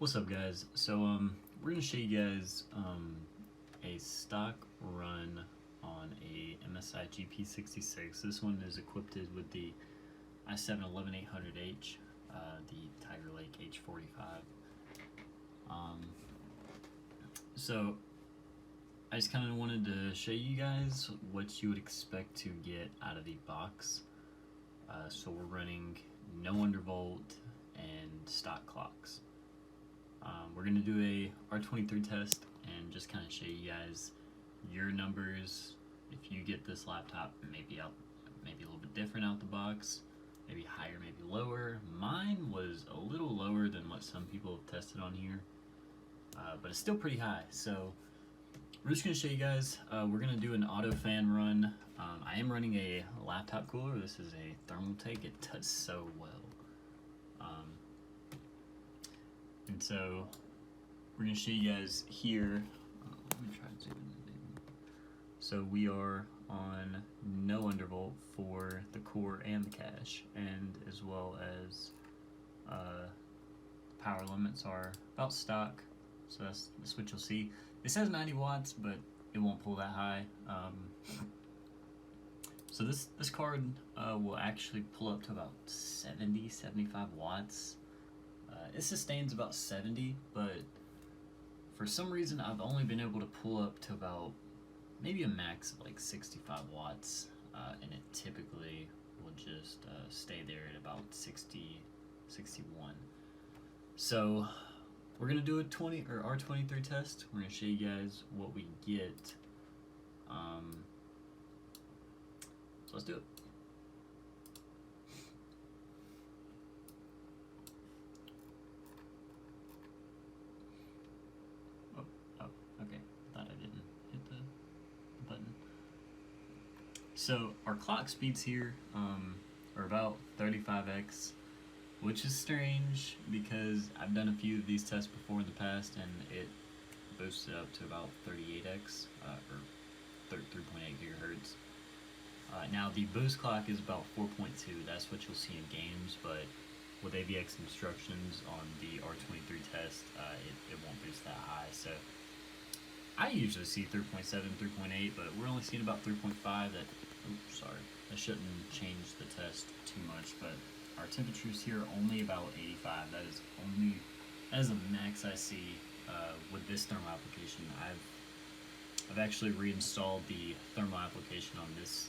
What's up, guys? So we're gonna show you guys a stock run on a MSI gp66. This one is equipped with the i7-11800H, the Tiger Lake H45. So I just kind of wanted to show you guys what you would expect to get out of the box. So we're running no undervolt and stock clocks. We're going to do a r23 test and just kind of show you guys your numbers. If you get this laptop maybe a little bit different out the box, maybe higher, maybe lower. Mine was a little lower than what some people have tested on here, but it's still pretty high. So we're just going to show you guys. We're going to do an auto fan run. I am running a laptop cooler. This is a thermal take. It does so well. And so we're going to show you guys here. Let me try to zoom in. So we are on no undervolt for the core and the cache, and as well as power limits are about stock. So that's what you'll see. It says 90 watts, but it won't pull that high. So this card will actually pull up to about 70-75 watts. It sustains about 70, but for some reason I've only been able to pull up to about maybe a max of like 65 watts, and it typically will just stay there at about 60, 61. So we're gonna do a r23 test. We're gonna show you guys what we get. So let's do it. Okay, thought I didn't hit the button. So our clock speeds here are about 35x, which is strange because I've done a few of these tests before in the past and it boosted up to about 38x or 3.8 gigahertz. Now the boost clock is about 4.2. That's what you'll see in games, but with AVX instructions on the r23 test, it won't boost that high. So I usually see 3.7, 3.8, but we're only seeing about 3.5. That shouldn't change the test too much, but our temperatures here are only about 85. That is the max I see with this thermal application. I've actually reinstalled the thermal application on this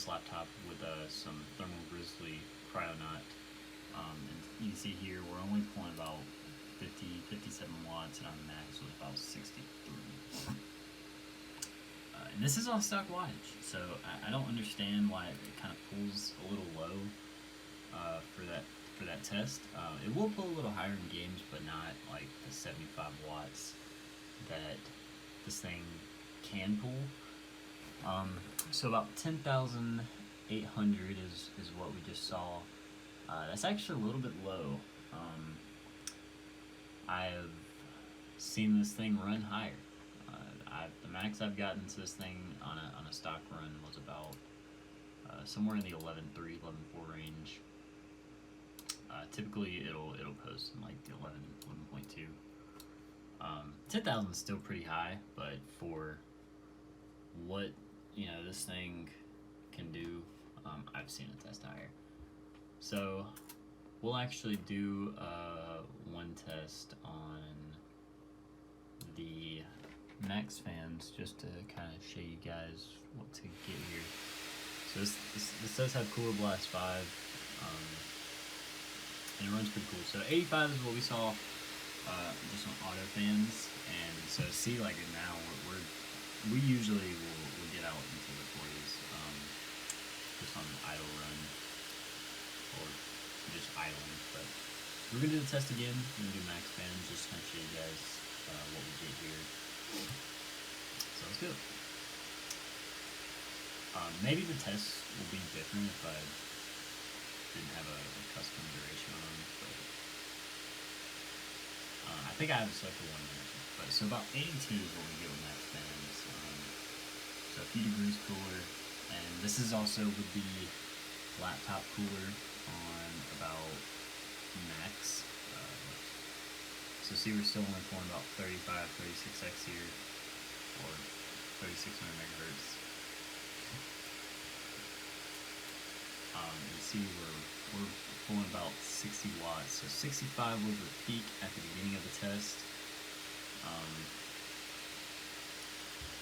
laptop with some Thermal Grizzly Cryonaut, and you can see here we're only pulling about 57 watts, and on the max was about 63. And this is on stock wattage, so I don't understand why it kind of pulls a little low for that test. It will pull a little higher in games, but not like the 75 watts that this thing can pull. So about 10,800 is what we just saw. That's actually a little bit low. I have seen this thing run higher. The max I've gotten to this thing on a stock run was about somewhere in the 11.3, 11.4 range. Typically it'll post in like the 11.2. 10,000 is still pretty high, but for what this thing can do, I've seen it test higher. So we'll actually do one test on the max fans just to kind of show you guys what to get here. So this does have Cooler Blast 5, and it runs pretty cool. So 85 is what we saw just on auto fans, and so see, like now we usually will get out into the 40s just on an idle run or just idling. But we're gonna do the test again. We're gonna do max fans, just kind of show you guys what we get here. So let's do it. Maybe the test will be different if I didn't have a custom duration on, but I think I have it set for 1 minute. But so about 82 is what we get with max fans. So a few degrees cooler, and this is also with the laptop cooler on about max. So see, we're still only pulling about 35, 36x here, or 3600 megahertz. And see, we're pulling about 60 watts. So 65 was the peak at the beginning of the test.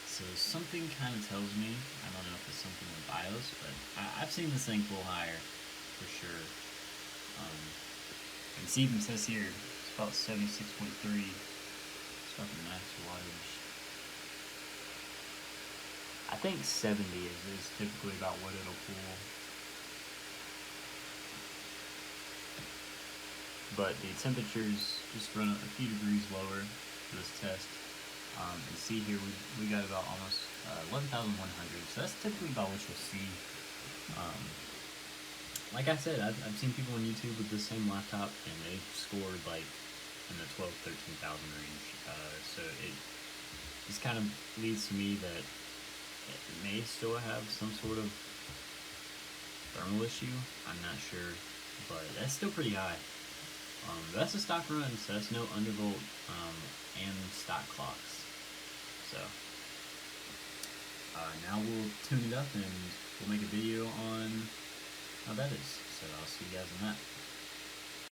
So something kind of tells me, I don't know if it's something in BIOS, but I've seen this thing pull higher, for sure. And see, even says here, it's about 76.3. It's fucking max wattage. I think 70 is typically about what it'll pull. But the temperatures just run a few degrees lower for this test. And see here, we got about almost 11,100. So that's typically about what you'll see. Like I said, I've seen people on YouTube with the same laptop, and they've scored like in the 12,000, 13,000 range. So it just kind of leads to me that it may still have some sort of thermal issue. I'm not sure, but that's still pretty high. That's a stock run, so that's no undervolt and stock clocks. So now we'll tune it up and we'll make a video on how that is. So I'll see you guys in that.